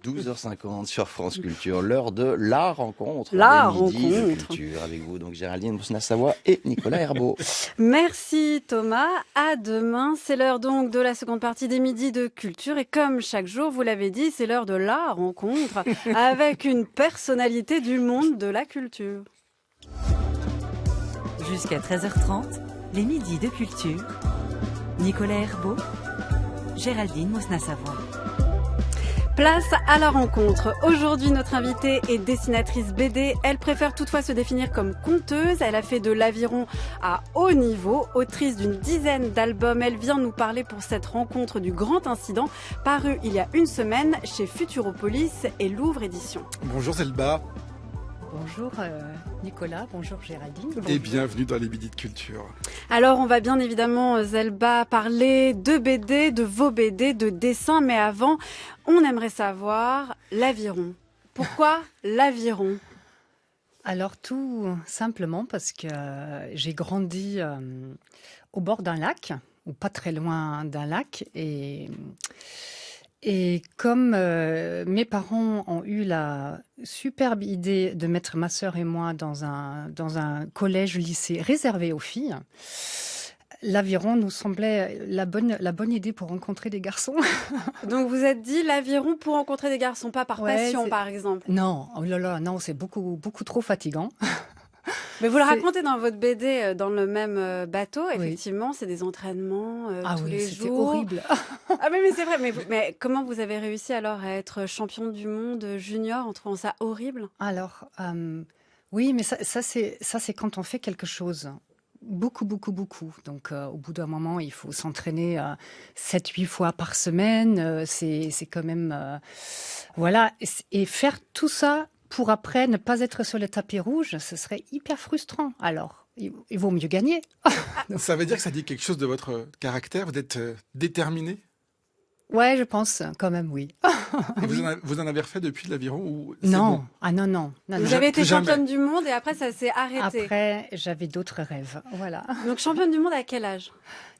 12h50 sur France Culture, l'heure de la rencontre. La des midis de rencontre. culture avec vous, donc Géraldine Mosna-Savoie et Nicolas Herbeau. Merci Thomas, à demain. C'est l'heure donc de la seconde partie des midis de culture et comme chaque jour, vous l'avez dit, c'est l'heure de la rencontre avec une personnalité du monde de la culture. Jusqu'à 13h30, les midis de culture. Nicolas Herbeau, Géraldine Mosna-Savoie. Place à la rencontre. Aujourd'hui, notre invitée est dessinatrice BD. Elle préfère toutefois se définir comme conteuse. Elle a fait de l'aviron à haut niveau. Autrice d'une dizaine d'albums, elle vient nous parler pour cette rencontre du Grand Incident, paru il y a une semaine chez Futuropolis et Louvre Éditions. Bonjour Zelba. Bonjour Nicolas, bonjour Géraldine. Et bienvenue dans les midis de culture. Alors on va bien évidemment, Zelba, parler de BD, de vos BD, de dessins, mais avant, on aimerait savoir l'aviron. Pourquoi l'aviron ? Alors tout simplement parce que j'ai grandi au bord d'un lac, ou pas très loin d'un lac, et comme mes parents ont eu la superbe idée de mettre ma sœur et moi dans un collège-lycée réservé aux filles, l'aviron nous semblait la bonne idée pour rencontrer des garçons. Donc vous êtes dit l'aviron pour rencontrer des garçons, pas par passion par exemple. Non, oh là là, non, c'est beaucoup trop fatigant. Mais vous le racontez dans votre BD, dans le même bateau, effectivement, c'est des entraînements tous les jours. C'était horrible. Ah mais c'est vrai, mais comment vous avez réussi alors à être champion du monde junior en trouvant ça horrible ? Alors, oui, mais ça c'est quand on fait quelque chose. Beaucoup. Donc, au bout d'un moment, il faut s'entraîner 7-8 fois par semaine. C'est quand même... voilà. Et faire tout ça pour après ne pas être sur le tapis rouge, ce serait hyper frustrant. Alors, il vaut mieux gagner. Ça veut dire que ça dit quelque chose de votre caractère ? Vous êtes déterminé ? Ouais, je pense quand même, oui. Et vous en avez refait depuis l'aviron ou Non, bon non. Vous avez été championne du monde et après ça s'est arrêté. Après, j'avais d'autres rêves, voilà. Donc championne du monde à quel âge ?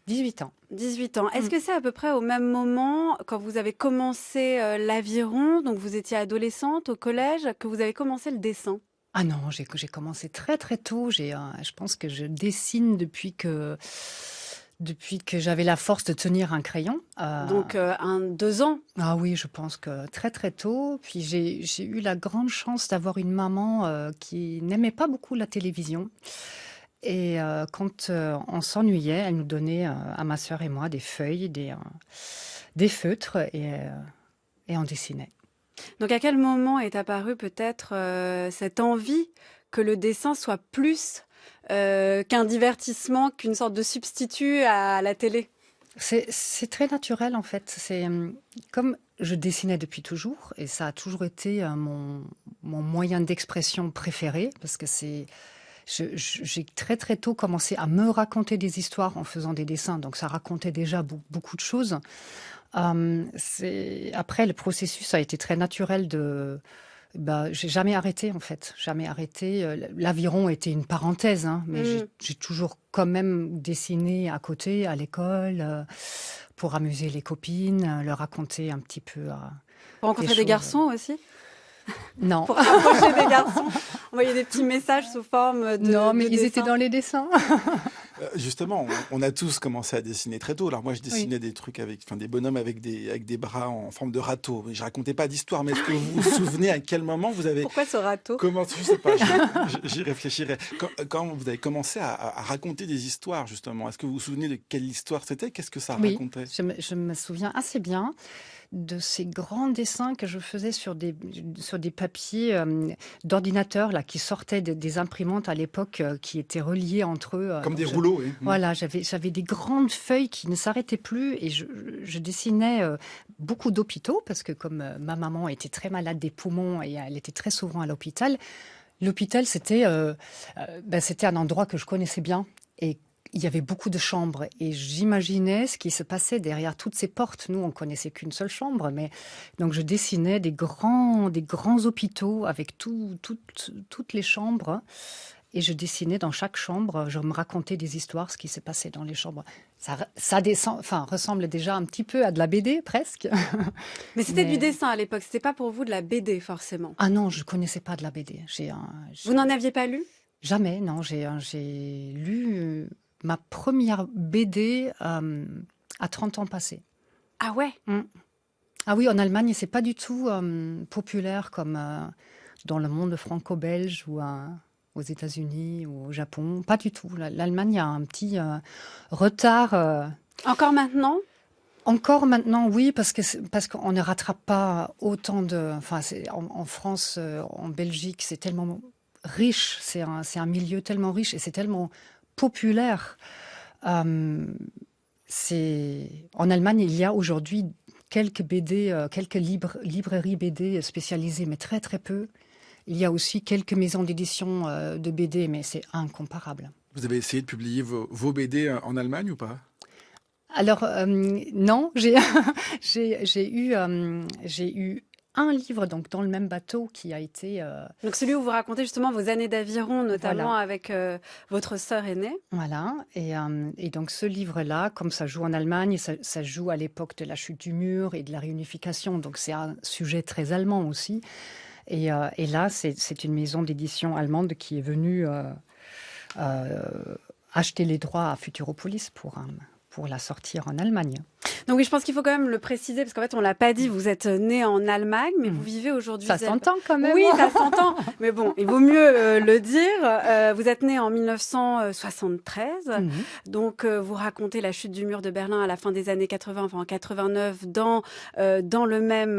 18 ans. 18 ans. Est-ce que c'est à peu près au même moment, quand vous avez commencé l'aviron, donc vous étiez adolescente au collège, que vous avez commencé le dessin ? Ah non, j'ai commencé très tôt. Je pense que je dessine depuis que j'avais la force de tenir un crayon. Donc 2 ans ? Ah oui, je pense que très tôt. Puis j'ai eu la grande chance d'avoir une maman qui n'aimait pas beaucoup la télévision. Et quand on s'ennuyait, elle nous donnait à ma sœur et moi des feuilles, des feutres et on dessinait. Donc à quel moment est apparue peut-être cette envie que le dessin soit plus qu'un divertissement, qu'une sorte de substitut à la télé ? C'est très naturel en fait. C'est comme je dessinais depuis toujours et ça a toujours été mon moyen d'expression préféré parce que j'ai très tôt commencé à me raconter des histoires en faisant des dessins, donc ça racontait déjà beaucoup de choses. Après, le processus a été très naturel j'ai jamais arrêté en fait, jamais arrêté. L'aviron était une parenthèse, mais j'ai toujours quand même dessiné à côté, à l'école, pour amuser les copines, leur raconter un petit peu. Pour rencontrer des garçons aussi ? Non. Pour rapprocher des garçons, envoyer des petits messages sous forme de Non, mais de ils dessin. étaient dans les dessins. Justement, on a tous commencé à dessiner très tôt. Alors moi, je dessinais des trucs des bonhommes avec des bras en forme de râteau. Je racontais pas d'histoire, mais est-ce que vous vous souvenez à quel moment vous avez... Pourquoi ce râteau ? Je sais pas, j'y réfléchirai. Quand vous avez commencé à raconter des histoires, justement, est-ce que vous vous souvenez de quelle histoire c'était ? Qu'est-ce que ça racontait ? Je me souviens assez bien de ces grands dessins que je faisais sur des papiers d'ordinateur là qui sortaient des imprimantes à l'époque qui étaient reliés entre eux. Comme des rouleaux, oui. Voilà, j'avais des grandes feuilles qui ne s'arrêtaient plus et je dessinais beaucoup d'hôpitaux parce que comme ma maman était très malade des poumons et elle était très souvent à l'hôpital, c'était un endroit que je connaissais bien et il y avait beaucoup de chambres et j'imaginais ce qui se passait derrière toutes ces portes. Nous, on connaissait qu'une seule chambre, mais donc je dessinais des grands hôpitaux avec toutes les chambres et je dessinais dans chaque chambre. Je me racontais des histoires, ce qui s'est passé dans les chambres. Ressemble déjà un petit peu à de la BD, presque. Mais c'était du dessin à l'époque, c'était pas pour vous de la BD forcément. Ah non, je connaissais pas de la BD. Vous n'en aviez pas lu? Jamais, non. J'ai lu ma première BD à 30 ans passés. Ah ouais? Ah oui, en Allemagne, c'est pas du tout populaire comme dans le monde franco-belge ou aux États-Unis ou au Japon. Pas du tout. L'Allemagne a un petit retard. Encore maintenant? Encore maintenant, oui, parce qu'on ne rattrape pas autant de... Enfin, en France, en Belgique, c'est tellement riche. C'est un milieu tellement riche et c'est tellement populaire. En Allemagne, il y a aujourd'hui quelques BD, quelques librairies BD spécialisées, mais très très peu. Il y a aussi quelques maisons d'édition de BD, mais c'est incomparable. Vous avez essayé de publier vos BD en Allemagne ou pas? Alors non, j'ai eu un livre donc dans le même bateau qui a été... Donc celui où vous racontez justement vos années d'aviron, notamment avec votre sœur aînée. Voilà, et donc ce livre-là, comme ça joue en Allemagne, ça joue à l'époque de la chute du mur et de la réunification, donc c'est un sujet très allemand aussi. Et là, c'est une maison d'édition allemande qui est venue acheter les droits à Futuropolis pour la sortir en Allemagne. Donc oui, je pense qu'il faut quand même le préciser, parce qu'en fait, on l'a pas dit, vous êtes né en Allemagne, mais vous vivez aujourd'hui... Ça s'entend quand même. Oui, ça s'entend, mais bon, il vaut mieux le dire. Vous êtes né en 1973, donc vous racontez la chute du mur de Berlin à la fin des années 80, enfin en 89, dans le même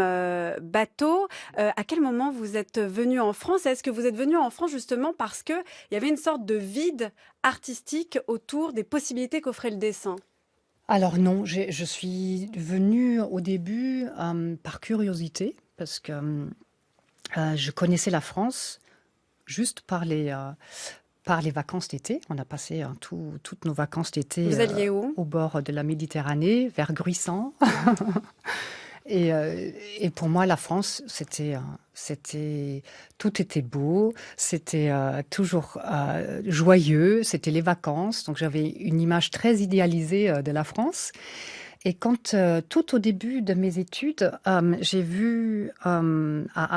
bateau. À quel moment vous êtes venu en France? Est-ce que vous êtes venu en France justement parce qu'il y avait une sorte de vide artistique autour des possibilités qu'offrait le dessin? Alors non, je suis venue au début par curiosité, parce que je connaissais la France juste par les vacances d'été. On a passé toutes nos vacances d'été Vous alliez où? Au bord de la Méditerranée, vers Gruissant. Et pour moi, la France, tout était beau, c'était toujours joyeux, c'était les vacances. Donc j'avais une image très idéalisée de la France. Et quand, tout au début de mes études, j'ai vu à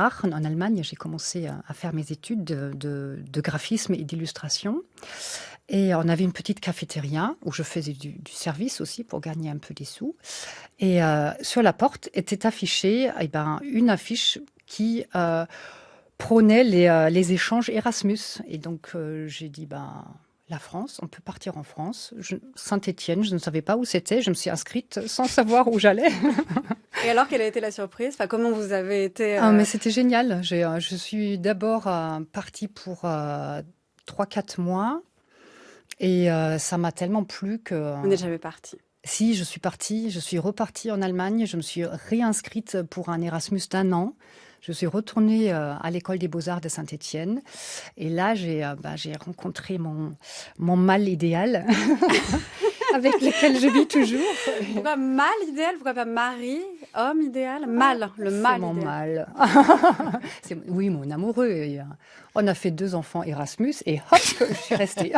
Aachen, en Allemagne, j'ai commencé à faire mes études de graphisme et d'illustration. Et on avait une petite cafétéria où je faisais du service aussi pour gagner un peu des sous. Et sur la porte était affichée une affiche qui prônait les échanges Erasmus. Et donc j'ai dit, la France, on peut partir en France. Saint-Étienne, je ne savais pas où c'était. Je me suis inscrite sans savoir où j'allais. Et alors, quelle a été la surprise? Enfin, comment vous avez été... Mais c'était génial. Je suis d'abord partie pour 3-4 mois. Et ça m'a tellement plu que... Vous n'êtes jamais partie? Si, je suis partie. Je suis repartie en Allemagne. Je me suis réinscrite pour un Erasmus d'1 an. Je suis retournée à l'école des Beaux-Arts de Saint-Étienne. Et là, j'ai rencontré mon mâle idéal, avec lequel je vis toujours. Pourquoi mâle idéal? Pourquoi pas mari, homme idéal? Mâle, le mâle idéal. C'est mon mâle. Oui, mon amoureux. Et, on a fait 2 enfants Erasmus et hop, je suis restée.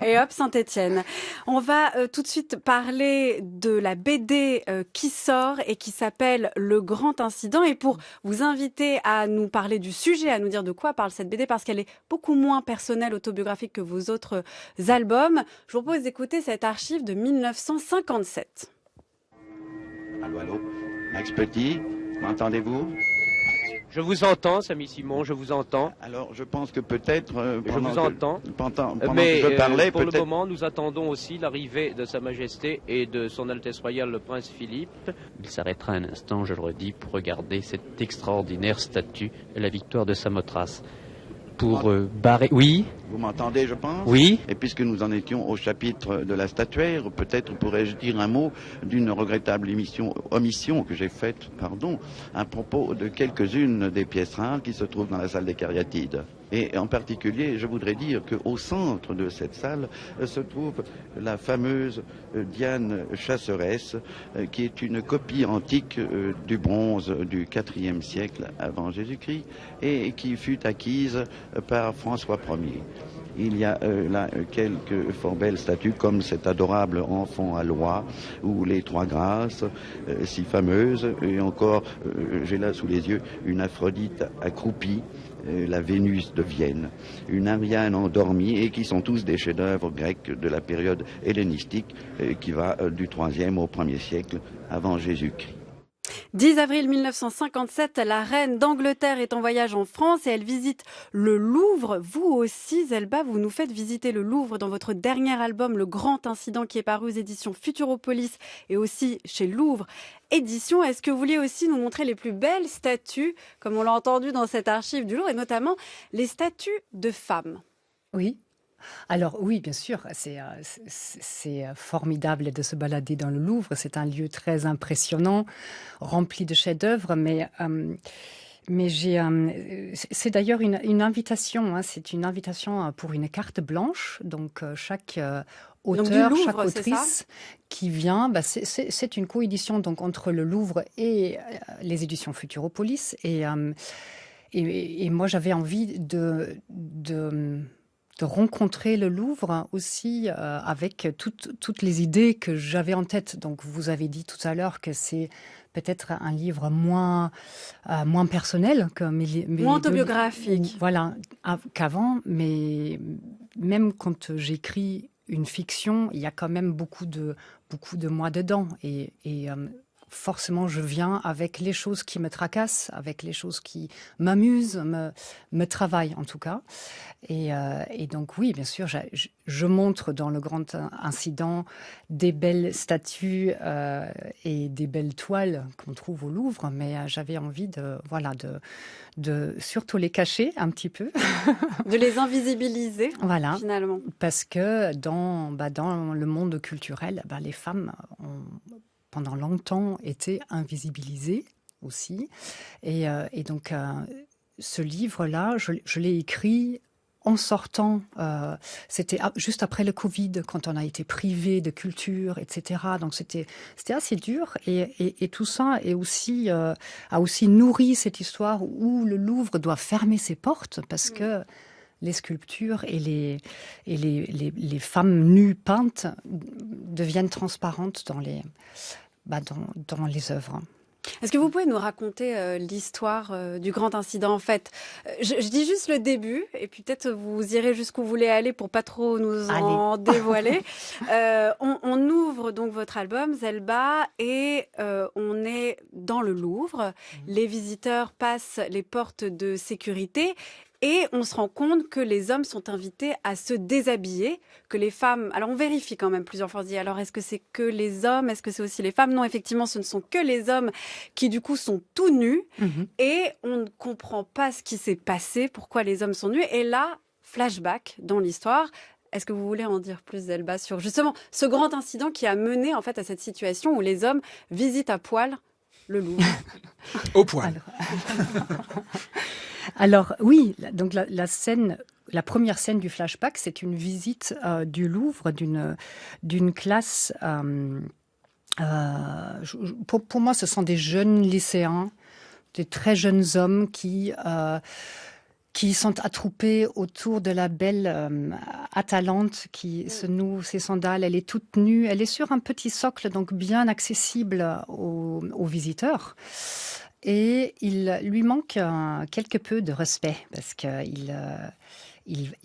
Et hop, Saint-Étienne. On va tout de suite parler de la BD qui sort et qui s'appelle Le Grand Incident. Et pour vous inviter à nous parler du sujet, à nous dire de quoi parle cette BD, parce qu'elle est beaucoup moins personnelle, autobiographique que vos autres albums, je vous propose d'écouter cette archive de 1957. Allô, allô, Max Petit, m'entendez-vous? Je vous entends, Samy Simon, je vous entends. Alors, je pense que peut-être pendant que je parlais, pour le moment, nous attendons aussi l'arrivée de Sa Majesté et de Son Altesse Royale le Prince Philippe. Il s'arrêtera un instant, je le redis, pour regarder cette extraordinaire statue de la victoire de Samothrace. Pour barrer... Oui. Vous m'entendez, je pense? Oui. Et puisque nous en étions au chapitre de la statuaire, peut-être pourrais-je dire un mot d'une regrettable omission que j'ai faite, à propos de quelques-unes des pièces rares qui se trouvent dans la salle des Cariatides. Et en particulier, je voudrais dire qu'au centre de cette salle se trouve la fameuse Diane chasseresse, qui est une copie antique du bronze du IVe siècle avant Jésus-Christ et qui fut acquise par François Ier. Il y a là quelques fort belles statues comme cet adorable enfant à l'oie ou les Trois Grâces, si fameuses. Et encore, j'ai là sous les yeux une Aphrodite accroupie, la Vénus de Vienne, une Ariane endormie, et qui sont tous des chefs-d'œuvre grecs de la période hellénistique qui va du 3e au 1er siècle avant Jésus-Christ. 10 avril 1957, la reine d'Angleterre est en voyage en France et elle visite le Louvre. Vous aussi, Zelba, vous nous faites visiter le Louvre dans votre dernier album, Le Grand Incident, qui est paru aux éditions Futuropolis et aussi chez Louvre Éditions. Est-ce que vous vouliez aussi nous montrer les plus belles statues, comme on l'a entendu dans cette archive du Louvre, et notamment les statues de femmes? Oui. Alors oui, bien sûr, c'est formidable de se balader dans le Louvre. C'est un lieu très impressionnant, rempli de chefs-d'œuvre, mais c'est d'ailleurs une invitation. Hein, c'est une invitation pour une carte blanche. Donc chaque auteur, Louvre, chaque autrice qui vient, c'est une coédition donc entre le Louvre et les éditions Futuropolis. Et moi, j'avais envie de rencontrer le Louvre aussi avec toutes les idées que j'avais en tête. Donc, vous avez dit tout à l'heure que c'est peut-être un livre moins personnel, moins autobiographique. Voilà, qu'avant. Mais même quand j'écris une fiction, il y a quand même beaucoup de moi dedans. Et forcément, je viens avec les choses qui me tracassent, avec les choses qui m'amusent, me travaillent en tout cas. Et donc oui, bien sûr, je montre dans Le Grand Incident des belles statues et des belles toiles qu'on trouve au Louvre, mais j'avais envie de surtout les cacher un petit peu. De les invisibiliser, voilà, finalement. Parce que dans le monde culturel, les femmes ont pendant longtemps été invisibilisées aussi. Et donc, ce livre-là, je l'ai écrit en sortant, c'était juste après le Covid, quand on a été privé de culture, etc. Donc, c'était assez dur. Et tout ça a aussi nourri cette histoire où le Louvre doit fermer ses portes parce que les sculptures et les femmes nues peintes deviennent transparentes dans les œuvres. Est-ce que vous pouvez nous raconter l'histoire du Grand Incident? En fait, je dis juste le début, et puis peut-être vous irez jusqu'où vous voulez aller pour pas trop nous en dévoiler. On ouvre donc votre album, Zelba, et on est dans le Louvre. Les visiteurs passent les portes de sécurité. Et on se rend compte que les hommes sont invités à se déshabiller, que les femmes... Alors on vérifie quand même plusieurs fois, on se dit alors est-ce que c'est que les hommes, est-ce que c'est aussi les femmes? Non, effectivement, ce ne sont que les hommes qui du coup sont tout nus et on ne comprend pas ce qui s'est passé, pourquoi les hommes sont nus. Et là, flashback dans l'histoire. Est-ce que vous voulez en dire plus, Zelba, sur justement ce grand incident qui a mené en fait à cette situation où les hommes visitent à poil le Louvre? Au poil. Alors oui, donc la première scène du flashback, c'est une visite du Louvre d'une classe. Pour moi, ce sont des jeunes lycéens, des très jeunes hommes qui sont attroupés autour de la belle Atalante qui se noue ses sandales. Elle est toute nue, elle est sur un petit socle, donc bien accessible aux visiteurs. Et il lui manque quelque peu de respect parce qu'ils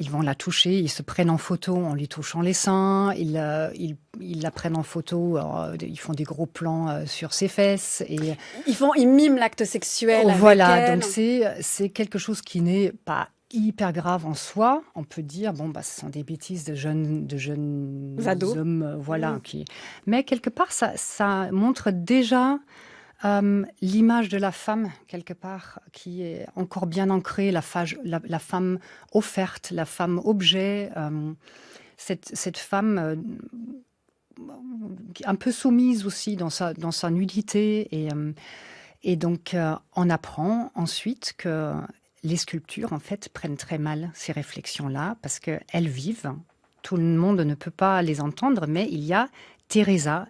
vont la toucher, ils se prennent en photo en lui touchant les seins, ils la prennent en photo, ils font des gros plans sur ses fesses. Et ils miment l'acte sexuel avec voilà, elle. donc c'est quelque chose qui n'est pas hyper grave en soi. On peut dire, ce sont des bêtises de jeunes ados. Hommes, voilà. Mais quelque part, ça montre déjà l'image de la femme, quelque part, qui est encore bien ancrée, la femme offerte, la femme objet, cette femme un peu soumise aussi dans sa nudité. Et donc, on apprend ensuite que les sculptures, en fait, prennent très mal ces réflexions-là, parce qu'elles vivent. Tout le monde ne peut pas les entendre, mais il y a Teresa,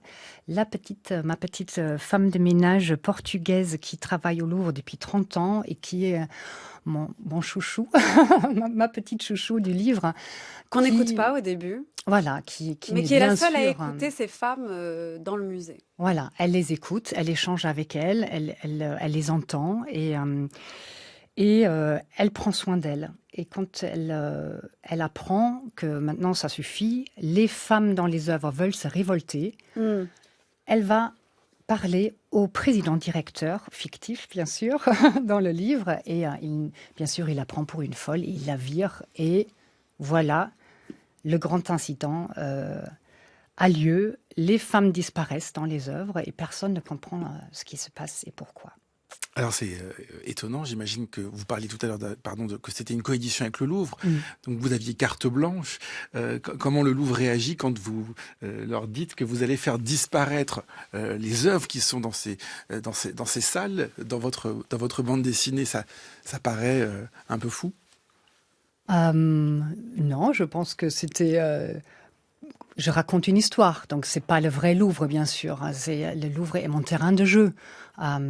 ma petite femme de ménage portugaise qui travaille au Louvre depuis 30 ans et qui est mon chouchou, ma petite chouchou du livre. Qu'on n'écoute pas au début. Voilà, mais qui est la seule à écouter ces femmes dans le musée. Voilà, elle les écoute, elle échange avec elles, elle les entend et elle prend soin d'elles. Et quand elle apprend que maintenant ça suffit, les femmes dans les œuvres veulent se révolter, elle va parler au président directeur, fictif bien sûr, dans le livre. Et bien sûr, il la prend pour une folle, il la vire. Et voilà, le grand incident a lieu. Les femmes disparaissent dans les œuvres et personne ne comprend ce qui se passe et pourquoi. Alors c'est étonnant, j'imagine que vous parliez tout à l'heure que c'était une coédition avec le Louvre, donc vous aviez carte blanche. Comment le Louvre réagit quand vous leur dites que vous allez faire disparaître les œuvres qui sont dans ces salles, dans votre bande dessinée? Ça paraît un peu fou? Non, je pense que c'était... Je raconte une histoire, donc c'est pas le vrai Louvre, bien sûr. Le Louvre est mon terrain de jeu.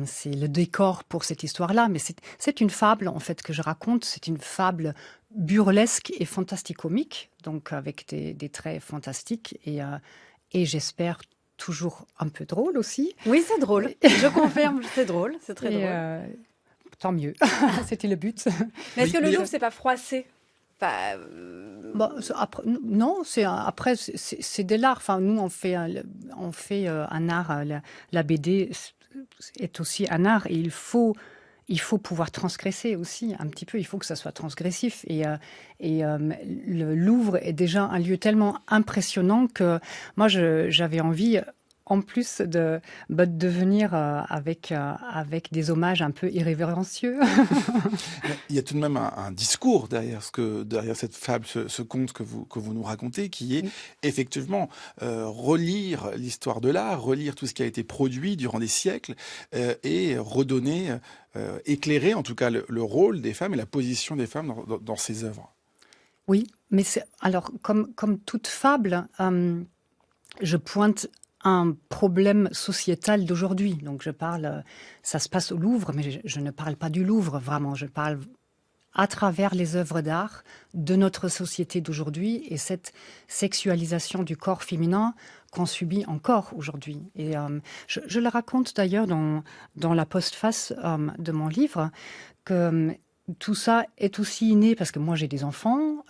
C'est le décor pour cette histoire-là, mais c'est une fable en fait que je raconte. C'est une fable burlesque et fantastico-comique, donc avec des traits fantastiques et j'espère toujours un peu drôle aussi. Oui, c'est drôle. Je confirme, c'est drôle, c'est très drôle. Tant mieux, c'était le but. Mais est-ce que le Louvre, c'est pas froissé? Non, c'est de l'art. Enfin, nous, on fait un art. La BD est aussi un art et il faut pouvoir transgresser aussi un petit peu. Il faut que ça soit transgressif. Et le Louvre est déjà un lieu tellement impressionnant que moi, j'avais envie, en plus de venir avec des hommages un peu irrévérencieux. Il y a tout de même un discours derrière cette fable, ce conte que vous nous racontez, qui est effectivement relire l'histoire de l'art, relire tout ce qui a été produit durant des siècles et redonner, éclairer en tout cas le rôle des femmes et la position des femmes dans ces œuvres. Oui, mais alors comme toute fable, je pointe un problème sociétal d'aujourd'hui. Donc ça se passe au Louvre, mais je ne parle pas du Louvre vraiment. Je parle à travers les œuvres d'art de notre société d'aujourd'hui et cette sexualisation du corps féminin qu'on subit encore aujourd'hui. Et je le raconte d'ailleurs dans la postface de mon livre que tout ça est aussi inné parce que moi j'ai des enfants.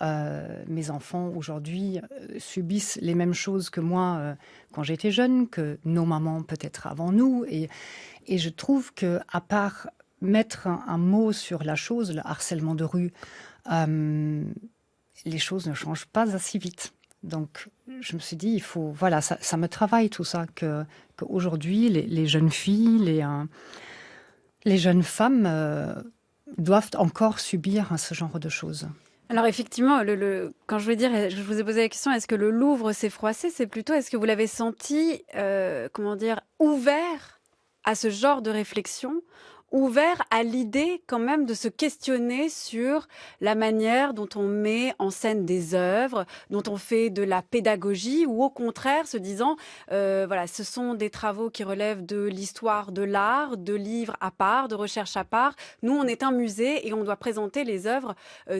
Mes enfants aujourd'hui subissent les mêmes choses que moi quand j'étais jeune, que nos mamans peut-être avant nous. Et je trouve que à part mettre un mot sur la chose, le harcèlement de rue, les choses ne changent pas assez vite. Donc je me suis dit, il faut, voilà, ça me travaille tout ça, qu'aujourd'hui les jeunes filles, les jeunes femmes doivent encore subir ce genre de choses. Alors effectivement, quand je vous ai posé la question, est-ce que le Louvre s'est froissé? C'est plutôt, est-ce que vous l'avez senti, ouvert à ce genre de réflexion, ouvert à l'idée quand même de se questionner sur la manière dont on met en scène des œuvres, dont on fait de la pédagogie, ou au contraire se disant, ce sont des travaux qui relèvent de l'histoire de l'art, de livres à part, de recherche à part. Nous, on est un musée et on doit présenter les œuvres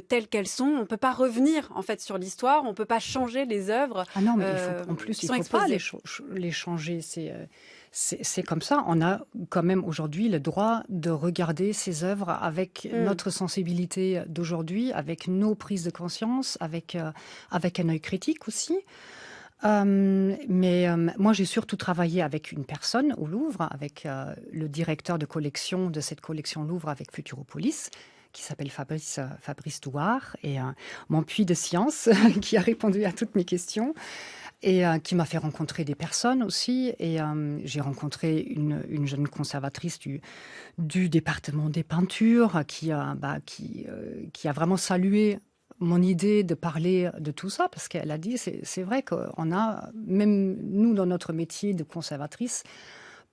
telles qu'elles sont. On ne peut pas revenir en fait sur l'histoire, on ne peut pas changer les œuvres. Ah non, mais il ne faut pas les changer. C'est comme ça. On a quand même aujourd'hui le droit de regarder ces œuvres avec notre sensibilité d'aujourd'hui, avec nos prises de conscience, avec un œil critique aussi. Mais moi, j'ai surtout travaillé avec une personne au Louvre, avec le directeur de collection de cette collection Louvre avec Futuropolis, qui s'appelle Fabrice Douard, et mon puits de science qui a répondu à toutes mes questions. Et qui m'a fait rencontrer des personnes aussi. Et j'ai rencontré une jeune conservatrice du département des peintures qui a vraiment salué mon idée de parler de tout ça, parce qu'elle a dit, c'est vrai qu'on a, même nous dans notre métier de conservatrice,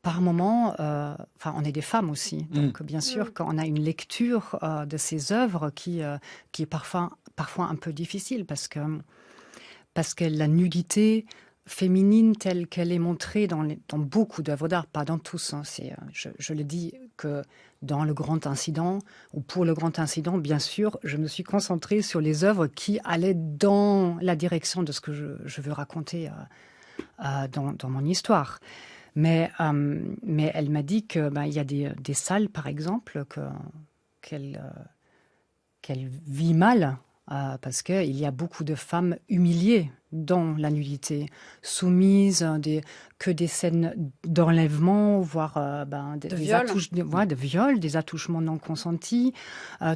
par moment, on est des femmes aussi. Donc bien sûr, quand on a une lecture de ces œuvres qui est parfois un peu difficile, parce que la nudité féminine telle qu'elle est montrée dans beaucoup d'œuvres d'art, pas dans tous. Hein. Je le dis que dans Le Grand Incident, ou pour Le Grand Incident, bien sûr, je me suis concentrée sur les œuvres qui allaient dans la direction de ce que je veux raconter dans mon histoire. Mais elle m'a dit que il y a des salles, par exemple, qu'elle vit mal, parce qu'il y a beaucoup de femmes humiliées dans la nudité, soumises, que des scènes d'enlèvement, voire de viol, des attouchements non consentis,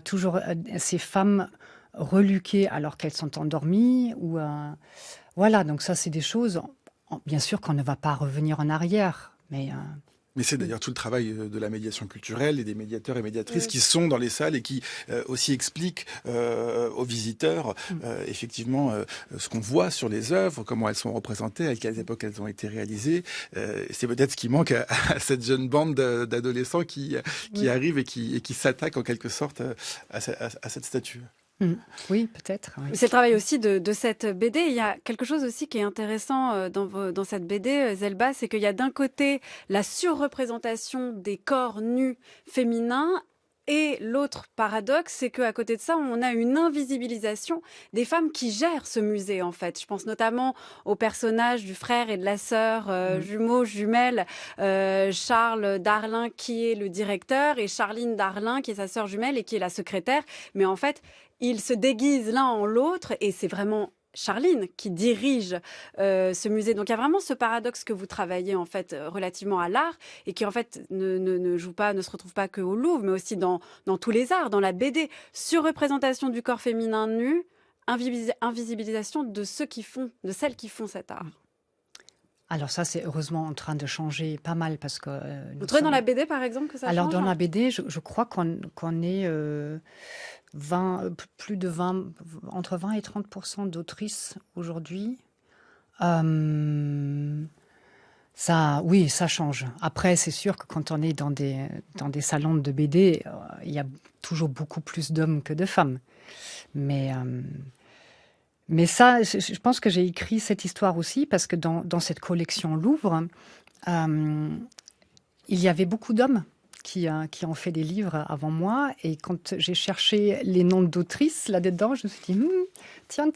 toujours ces femmes reluquées alors qu'elles sont endormies. Voilà, donc ça c'est des choses, bien sûr qu'on ne va pas revenir en arrière, Mais c'est d'ailleurs tout le travail de la médiation culturelle et des médiateurs et médiatrices qui sont dans les salles et qui aussi expliquent aux visiteurs effectivement ce qu'on voit sur les œuvres, comment elles sont représentées, à quelles époques elles ont été réalisées. C'est peut-être ce qui manque à cette jeune bande d'adolescents qui arrivent et qui s'attaquent en quelque sorte à cette statue. Oui, peut-être. Oui. C'est le travail aussi de cette BD. Il y a quelque chose aussi qui est intéressant dans cette BD, Zelba, c'est qu'il y a d'un côté la surreprésentation des corps nus féminins, et l'autre paradoxe, c'est qu'à côté de ça, on a une invisibilisation des femmes qui gèrent ce musée, en fait. Je pense notamment au personnage du frère et de la sœur, jumeaux, jumelles, Charles Darlin, qui est le directeur, et Charline Darlin, qui est sa sœur jumelle et qui est la secrétaire. Mais en fait, ils se déguisent l'un en l'autre, et c'est vraiment Charline qui dirige ce musée. Donc il y a vraiment ce paradoxe que vous travaillez en fait relativement à l'art et qui en fait ne se retrouve pas que au Louvre, mais aussi dans tous les arts, dans la BD. Surreprésentation du corps féminin nu, invisibilisation de celles qui font cet art. Alors ça, c'est heureusement en train de changer pas mal parce que... Vous trouvez dans la BD, par exemple, que ça change ? Alors dans la BD, je crois qu'on est entre 20 et 30% d'autrices aujourd'hui. Ça change. Après, c'est sûr que quand on est dans des salons de BD, il y a toujours beaucoup plus d'hommes que de femmes. Mais ça, je pense que j'ai écrit cette histoire aussi parce que dans cette collection Louvre, il y avait beaucoup d'hommes qui ont fait des livres avant moi. Et quand j'ai cherché les noms d'autrices là-dedans, je me suis dit, tiens,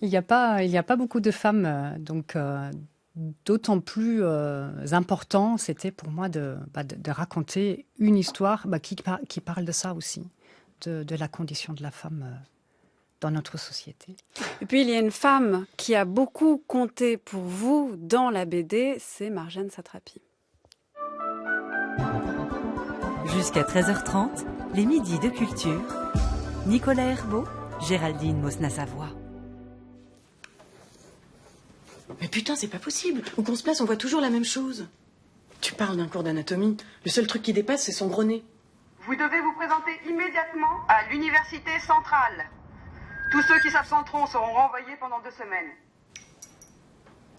il n'y a pas beaucoup de femmes. Donc, d'autant plus important, c'était pour moi de raconter une histoire qui parle de ça aussi, de la condition de la femme dans notre société. Et puis, il y a une femme qui a beaucoup compté pour vous dans la BD, c'est Marjane Satrapi. Jusqu'à 13h30, les midis de culture. Nicolas Herbeau, Géraldine Mosna-Savoie. Mais putain, c'est pas possible. Où qu'on se place, on voit toujours la même chose. Tu parles d'un cours d'anatomie. Le seul truc qui dépasse, c'est son gros nez. Vous devez vous présenter immédiatement à l'université centrale. Tous ceux qui s'absenteront seront renvoyés pendant 2 semaines.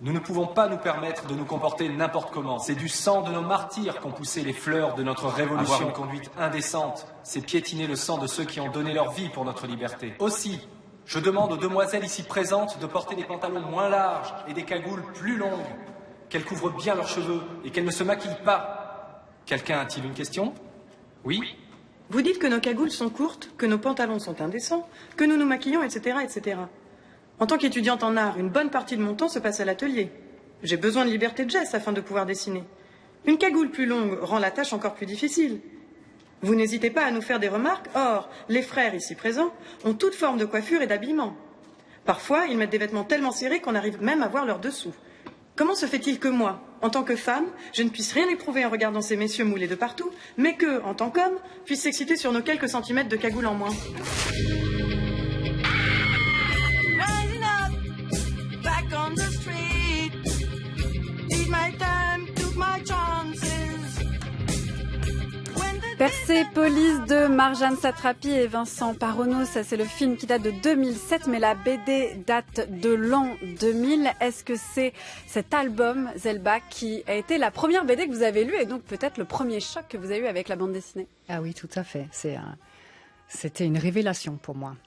Nous ne pouvons pas nous permettre de nous comporter n'importe comment. C'est du sang de nos martyrs qu'ont poussé les fleurs de notre révolution. Avoir une conduite indécente, c'est piétiner le sang de ceux qui ont donné leur vie pour notre liberté. Aussi, je demande aux demoiselles ici présentes de porter des pantalons moins larges et des cagoules plus longues, qu'elles couvrent bien leurs cheveux et qu'elles ne se maquillent pas. Quelqu'un a-t-il une question ? Oui ? Vous dites que nos cagoules sont courtes, que nos pantalons sont indécents, que nous nous maquillons, etc., etc. En tant qu'étudiante en art, une bonne partie de mon temps se passe à l'atelier. J'ai besoin de liberté de geste afin de pouvoir dessiner. Une cagoule plus longue rend la tâche encore plus difficile. Vous n'hésitez pas à nous faire des remarques. Or, les frères ici présents ont toute forme de coiffure et d'habillement. Parfois, ils mettent des vêtements tellement serrés qu'on arrive même à voir leurs dessous. Comment se fait-il que moi, en tant que femme, je ne puisse rien éprouver en regardant ces messieurs moulés de partout, mais que, en tant qu'homme, puisse s'exciter sur nos quelques centimètres de cagoule en moins ? Persépolis de Marjane Satrapi et Vincent Parronneau, ça c'est le film qui date de 2007, mais la BD date de l'an 2000. Est-ce que c'est cet album, Zelba, qui a été la première BD que vous avez lue et donc peut-être le premier choc que vous avez eu avec la bande dessinée ? Ah oui, tout à fait. C'était une révélation pour moi.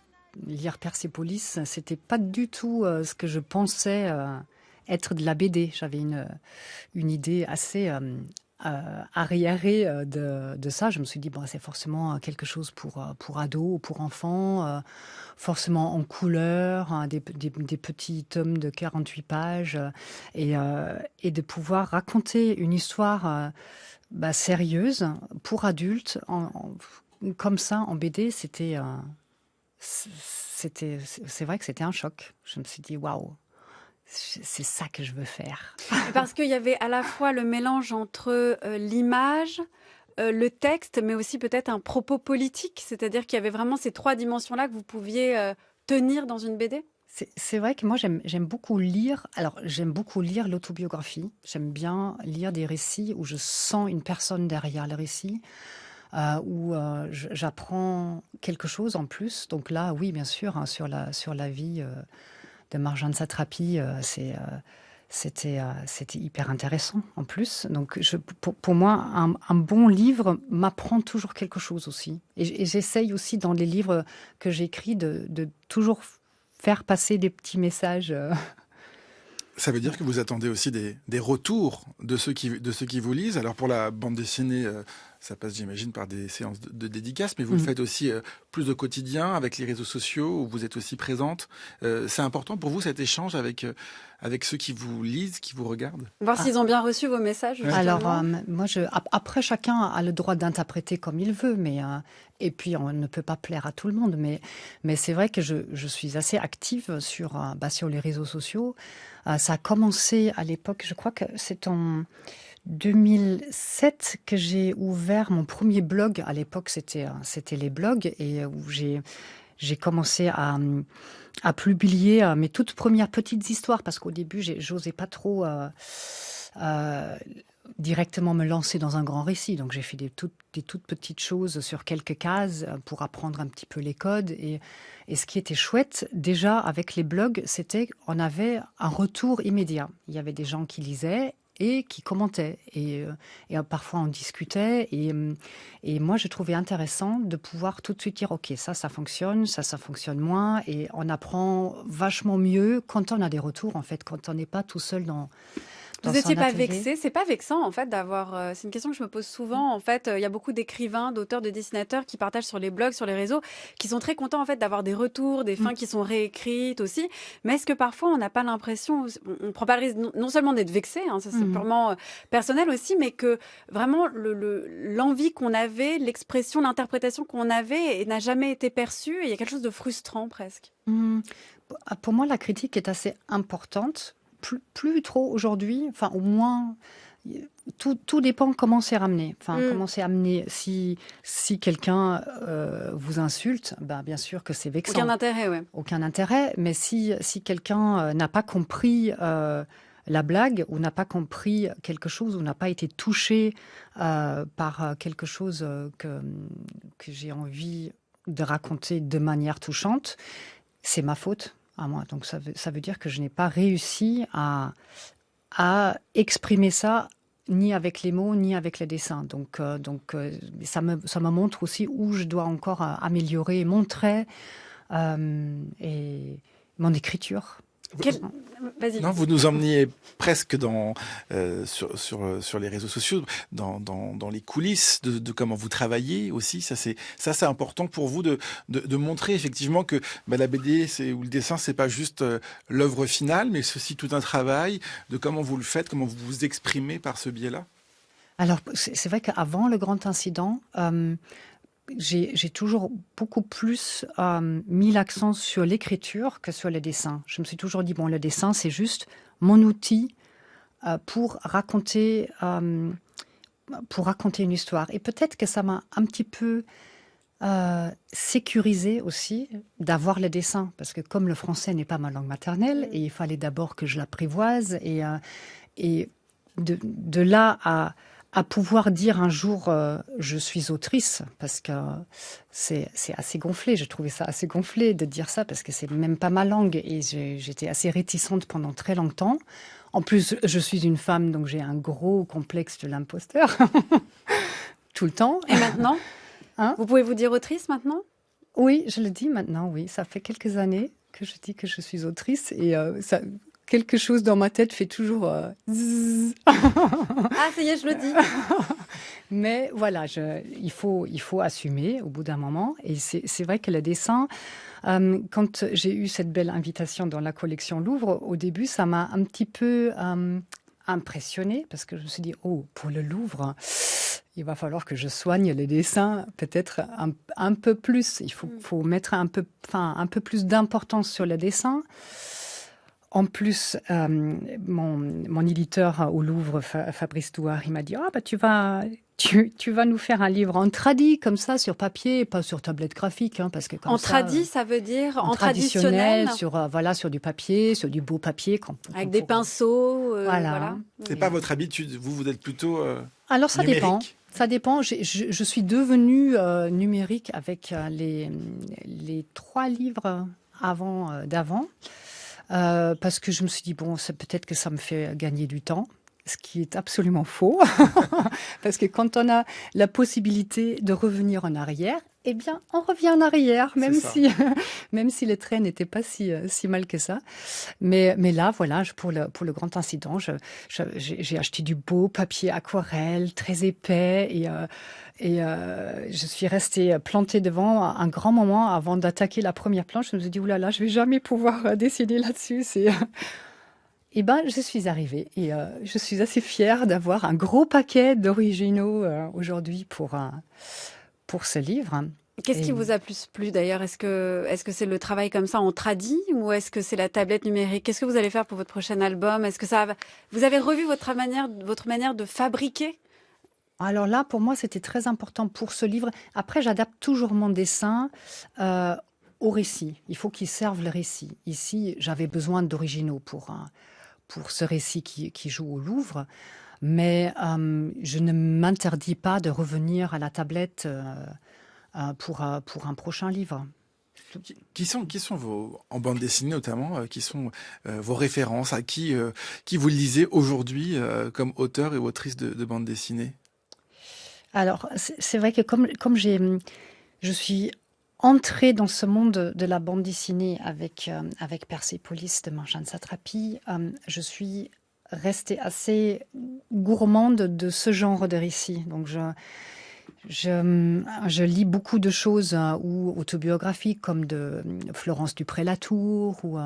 lire Persépolis, c'était pas du tout ce que je pensais être de la BD. J'avais une idée assez arriérée de ça. Je me suis dit, bon, c'est forcément quelque chose pour ados ou pour enfants, forcément en couleur, hein, des petits tomes de 48 pages, et de pouvoir raconter une histoire sérieuse pour adultes, comme ça, en BD, c'est vrai que c'était un choc. Je me suis dit, waouh, c'est ça que je veux faire. Parce qu'il y avait à la fois le mélange entre l'image, le texte, mais aussi peut-être un propos politique. C'est-à-dire qu'il y avait vraiment ces 3 dimensions-là que vous pouviez tenir dans une BD. C'est vrai que moi, j'aime beaucoup lire. Alors, j'aime beaucoup lire l'autobiographie. J'aime bien lire des récits où je sens une personne derrière le récit. Où j'apprends quelque chose en plus. Donc là, oui, bien sûr, hein, sur la vie de Marjane Satrapi, c'était hyper intéressant en plus. Donc pour moi, un bon livre m'apprend toujours quelque chose aussi. Et j'essaye aussi dans les livres que j'écris de toujours faire passer des petits messages. Ça veut dire que vous attendez aussi des retours de ceux qui vous lisent. Alors pour la bande dessinée, ça passe, j'imagine, par des séances de dédicaces, mais vous le faites aussi plus au quotidien, avec les réseaux sociaux, où vous êtes aussi présente. C'est important pour vous, cet échange avec ceux qui vous lisent, qui vous regardent? Voir s'ils ont bien reçu vos messages, justement. Alors, moi, après, chacun a le droit d'interpréter comme il veut, et puis on ne peut pas plaire à tout le monde, mais c'est vrai que je suis assez active sur les réseaux sociaux. Ça a commencé à l'époque, je crois que c'est en 2007 que j'ai ouvert mon premier blog. À l'époque, c'était les blogs, et où j'ai commencé à publier mes toutes premières petites histoires, parce qu'au début, j'osais pas trop directement me lancer dans un grand récit. Donc j'ai fait des toutes petites choses sur quelques cases pour apprendre un petit peu les codes. Et ce qui était chouette, déjà avec les blogs, c'était qu'on avait un retour immédiat. Il y avait des gens qui lisaient et qui commentaient. Et parfois on discutait. Et moi, je trouvais intéressant de pouvoir tout de suite dire, OK, ça fonctionne, ça fonctionne moins. Et on apprend vachement mieux quand on a des retours, en fait, quand on n'est pas tout seul dans Vous n'étiez pas vexé? C'est pas vexant, en fait, d'avoir... c'est une question que je me pose souvent. En fait, il y a beaucoup d'écrivains, d'auteurs, de dessinateurs qui partagent sur les blogs, sur les réseaux, qui sont très contents, en fait, d'avoir des retours, des fins qui sont réécrites aussi. Mais est-ce que parfois, on n'a pas l'impression... On ne prend pas le risque non seulement d'être vexé, hein, ça c'est purement personnel aussi, mais que vraiment, l'envie qu'on avait, l'expression, l'interprétation qu'on avait n'a jamais été perçue. Et il y a quelque chose de frustrant, presque. Pour moi, la critique est assez importante. Plus trop aujourd'hui, enfin au moins tout dépend comment c'est ramené. Enfin comment c'est amené. Si quelqu'un vous insulte, bien sûr que c'est vexant. Aucun intérêt, ouais. Aucun intérêt. Mais si quelqu'un n'a pas compris la blague, ou n'a pas compris quelque chose, ou n'a pas été touché par quelque chose que j'ai envie de raconter de manière touchante, c'est ma faute. À moi. Donc ça veut dire que je n'ai pas réussi à exprimer ça ni avec les mots ni avec les dessins. Donc ça me montre aussi où je dois encore améliorer mon trait et mon écriture. Vas-y. Non, vous nous emmeniez presque sur les réseaux sociaux, dans les coulisses de comment vous travaillez aussi. Ça c'est important pour vous de montrer effectivement que la BD ou le dessin, c'est pas juste l'œuvre finale, mais c'est aussi tout un travail de comment vous le faites, comment vous vous exprimez par ce biais-là. Alors c'est vrai qu'avant le grand incident, j'ai toujours beaucoup plus mis l'accent sur l'écriture que sur le dessin. Je me suis toujours dit, le dessin, c'est juste mon outil pour raconter une histoire. Et peut-être que ça m'a un petit peu sécurisé aussi d'avoir le dessin. Parce que comme le français n'est pas ma langue maternelle, et il fallait d'abord que je l'apprivoise, et de là à pouvoir dire un jour je suis autrice, parce que c'est assez gonflé. Je trouvais ça assez gonflé de dire ça, parce que c'est même pas ma langue, et j'étais assez réticente pendant très longtemps. En plus, je suis une femme, donc j'ai un gros complexe de l'imposteur tout le temps. Et maintenant, vous pouvez vous dire autrice maintenant? Oui, je le dis maintenant, oui. Ça fait quelques années que je dis que je suis autrice et quelque chose dans ma tête fait toujours zzzz. Ah, ça y est, je le dis. Mais voilà, il faut assumer au bout d'un moment. Et c'est vrai que le dessin, quand j'ai eu cette belle invitation dans la collection Louvre, au début, ça m'a un petit peu impressionnée parce que je me suis dit, oh, pour le Louvre, il va falloir que je soigne les dessins peut-être un peu plus. Il faut mettre un peu plus d'importance sur le dessin. En plus, mon éditeur au Louvre, Fabrice Douard, il m'a dit tu vas nous faire un livre en tradi comme ça sur papier, pas sur tablette graphique, hein, parce que comme tradi, ça veut dire en traditionnel, traditionnel, sur du papier, sur du beau papier, avec des pinceaux. Voilà. C'est pas votre habitude. Vous êtes plutôt Alors ça numérique. dépend. Ça dépend. Je suis devenue numérique avec les 3 livres d'avant. Parce que je me suis dit, bon, c'est peut-être que ça me fait gagner du temps, ce qui est absolument faux. Parce que quand on a la possibilité de revenir en arrière, eh bien, on revient en arrière, même si les traits n'étaient pas si mal que ça. Mais là, voilà, pour le grand incident, j'ai acheté du beau papier aquarelle, très épais, et je suis restée plantée devant un grand moment avant d'attaquer la première planche. Je me suis dit, oulala, je vais jamais pouvoir dessiner là-dessus. Et ben, je suis arrivée et je suis assez fière d'avoir un gros paquet d'originaux aujourd'hui pour ce livre. Qu'est-ce qui vous a plus plu d'ailleurs ? Est-ce que c'est le travail comme ça en tradi ou est-ce que c'est la tablette numérique ? Qu'est-ce que vous allez faire pour votre prochain album ? Est-ce que vous avez revu votre manière de fabriquer ? Alors là, pour moi, c'était très important pour ce livre. Après, j'adapte toujours mon dessin au récit. Il faut qu'il serve le récit. Ici, j'avais besoin d'originaux pour ce récit qui joue au Louvre. Mais je ne m'interdis pas de revenir à la tablette pour un prochain livre. Qui sont en bande dessinée notamment, qui sont vos références, à qui vous lisez aujourd'hui comme auteur et autrice de bande dessinée ? Alors, c'est vrai que comme je suis entrée dans ce monde de la bande dessinée avec Persépolis de Marjane Satrapi, je suis restée assez gourmande de ce genre de récit. Donc, je lis beaucoup de choses ou autobiographiques comme de Florence Dupré-Latour ou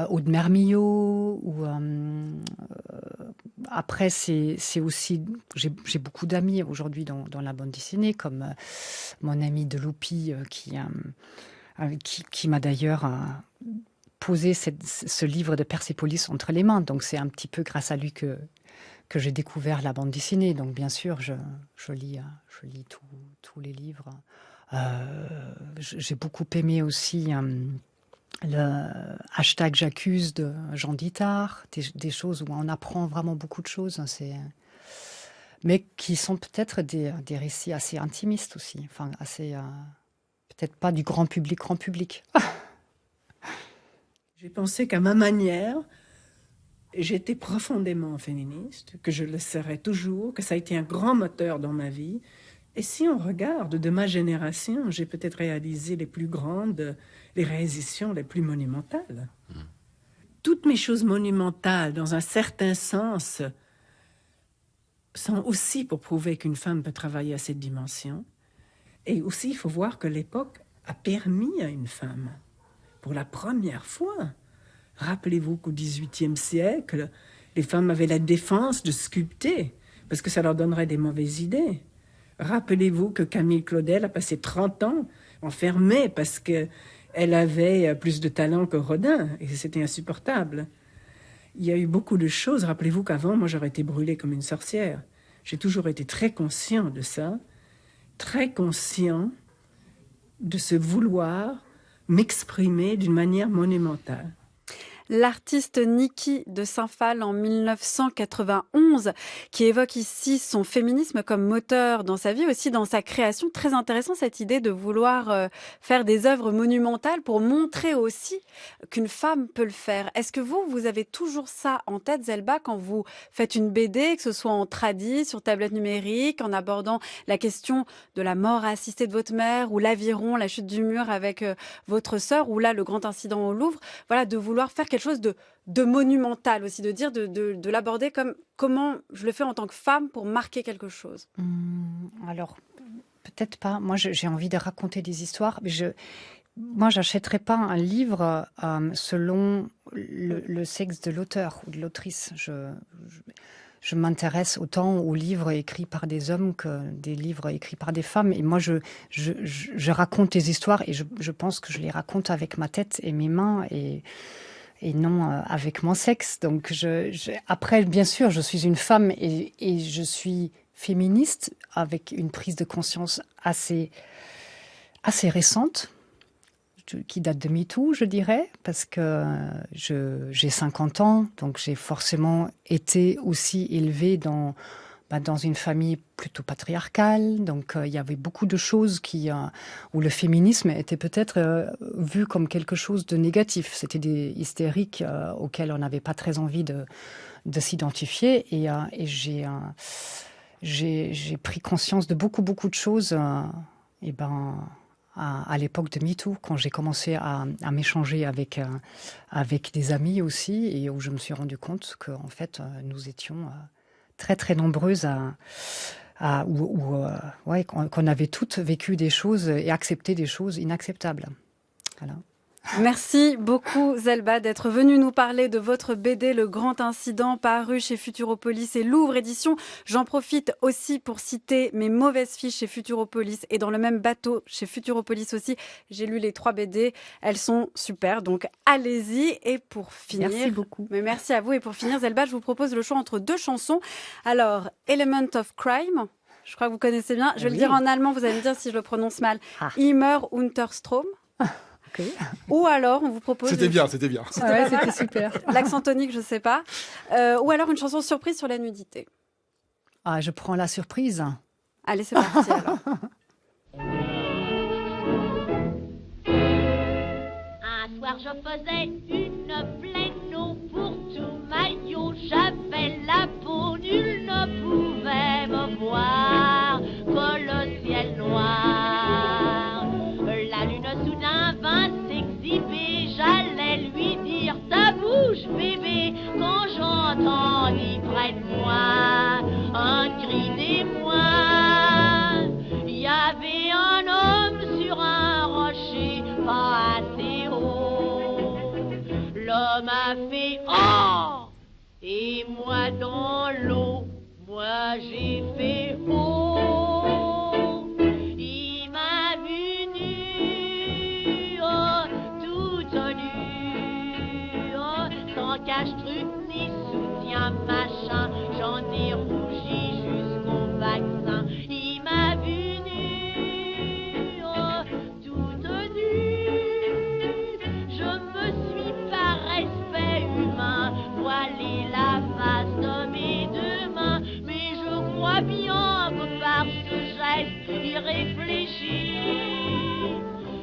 Aude Mermillot. Après, c'est aussi... J'ai beaucoup d'amis aujourd'hui dans la bande dessinée, comme mon ami Deloupi qui m'a d'ailleurs posé ce livre de Persépolis entre les mains. Donc c'est un petit peu grâce à lui que j'ai découvert la bande dessinée. Donc, bien sûr, je lis tous les livres. J'ai beaucoup aimé aussi le hashtag J'accuse de Jean Dittard, des choses où on apprend vraiment beaucoup de choses. Mais qui sont peut-être des récits assez intimistes aussi. Enfin, assez... peut-être pas du grand public. J'ai pensé qu'à ma manière... J'étais profondément féministe, que je le serai toujours, que ça a été un grand moteur dans ma vie. Et si on regarde de ma génération, j'ai peut-être réalisé les plus grandes, les réalisations les plus monumentales. Toutes mes choses monumentales, dans un certain sens, sont aussi pour prouver qu'une femme peut travailler à cette dimension. Et aussi, il faut voir que l'époque a permis à une femme, pour la première fois... Rappelez-vous qu'au XVIIIe siècle, les femmes avaient la défense de sculpter, parce que ça leur donnerait des mauvaises idées. Rappelez-vous que Camille Claudel a passé 30 ans enfermée parce qu'elle avait plus de talent que Rodin, et c'était insupportable. Il y a eu beaucoup de choses. Rappelez-vous qu'avant, moi, j'aurais été brûlée comme une sorcière. J'ai toujours été très conscient de ça, très conscient de ce vouloir m'exprimer d'une manière monumentale. L'artiste Niki de Saint-Phal en 1991, qui évoque ici son féminisme comme moteur dans sa vie, aussi dans sa création. Très intéressant cette idée de vouloir faire des œuvres monumentales pour montrer aussi qu'une femme peut le faire. Est-ce que vous avez toujours ça en tête, Zelba, quand vous faites une BD, que ce soit en tradi, sur tablette numérique, en abordant la question de la mort assistée de votre mère, ou l'Aviron, la chute du mur avec votre sœur, ou là le grand incident au Louvre, voilà, de vouloir faire quelque chose de monumental aussi, de dire, de l'aborder comme comment je le fais en tant que femme pour marquer quelque chose. Alors, peut-être pas. Moi, j'ai envie de raconter des histoires, mais moi, j'achèterais pas un livre selon le sexe de l'auteur ou de l'autrice. Je m'intéresse autant aux livres écrits par des hommes que des livres écrits par des femmes. Et moi, je raconte des histoires et je pense que je les raconte avec ma tête et mes mains et non avec mon sexe. Donc, après, bien sûr, je suis une femme et je suis féministe avec une prise de conscience assez récente, qui date de MeToo, je dirais, parce que j'ai 50 ans, donc j'ai forcément été aussi élevée dans une famille plutôt patriarcale. Donc il y avait beaucoup de choses où le féminisme était peut-être vu comme quelque chose de négatif. C'était des hystériques auxquels on n'avait pas très envie de s'identifier. Et j'ai pris conscience de beaucoup de choses. À l'époque de MeToo, quand j'ai commencé à m'échanger avec des amis aussi, et où je me suis rendu compte qu'en fait, nous étions très très nombreuses qu'on avait toutes vécu des choses et accepté des choses inacceptables. Voilà. Merci beaucoup Zelba d'être venue nous parler de votre BD Le Grand Incident, paru chez Futuropolis et Louvre Éditions. J'en profite aussi pour citer Mes mauvaises fiches chez Futuropolis et Dans le même bateau chez Futuropolis aussi. J'ai lu les 3 BD, elles sont super, donc allez-y. Et pour finir, merci beaucoup. Mais merci à vous. Et pour finir, Zelba, je vous propose le choix entre 2 chansons. Alors, Element of Crime, je crois que vous connaissez bien. Je vais le dire en allemand, vous allez me dire si je le prononce mal. Immer Unterstrom. Okay. Ou alors, on vous propose... C'était bien. Ouais, c'était super. L'accent tonique, je sais pas. Ou alors une chanson surprise sur la nudité. Ah, je prends la surprise. Allez, c'est parti alors. Un soir, je faisais une pleine eau pour tout maillot. J'avais la peau, nul ne pouvait me voir que le ciel noir. La lune soudain vint s'exhiber, j'allais lui dire ta bouche bébé, quand j'entendis près de moi un cri d'émoi. Il y avait un homme sur un rocher pas assez haut. L'homme a fait oh, et moi dans l'eau, moi j'ai fait oh. Cache-truc ni soutien machin, j'en ai rougi jusqu'au vaccin. Il m'a vu nue, oh, toute nue. Je me suis par respect humain voilé la face de mes 2 mains. Mais je crois bien que par ce geste irréfléchi,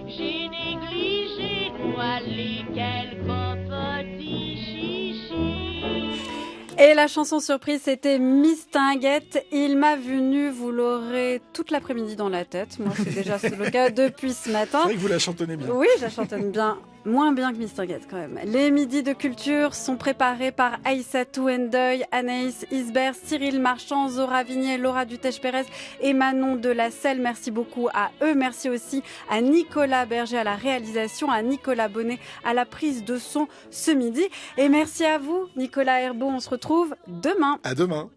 j'ai négligé voilé quelques petits chichis. Et la chanson surprise, c'était Mistinguett. Il m'a vu nu, vous l'aurez toute l'après-midi dans la tête. Moi, c'est déjà le cas depuis ce matin. C'est vrai que vous la chantonnez bien. Oui, je la chantonne bien. Moins bien que Mistinguett quand même. Les midis de culture sont préparés par Aïssatou Ndeuil, Anaïs Isbert, Cyril Marchand, Zora Vignet, Laura Dutèche-Pérez et Manon Delacelle. Merci beaucoup à eux. Merci aussi à Nicolas Berger à la réalisation, à Nicolas Bonnet à la prise de son ce midi. Et merci à vous, Nicolas Herbeau. On se retrouve demain. À demain.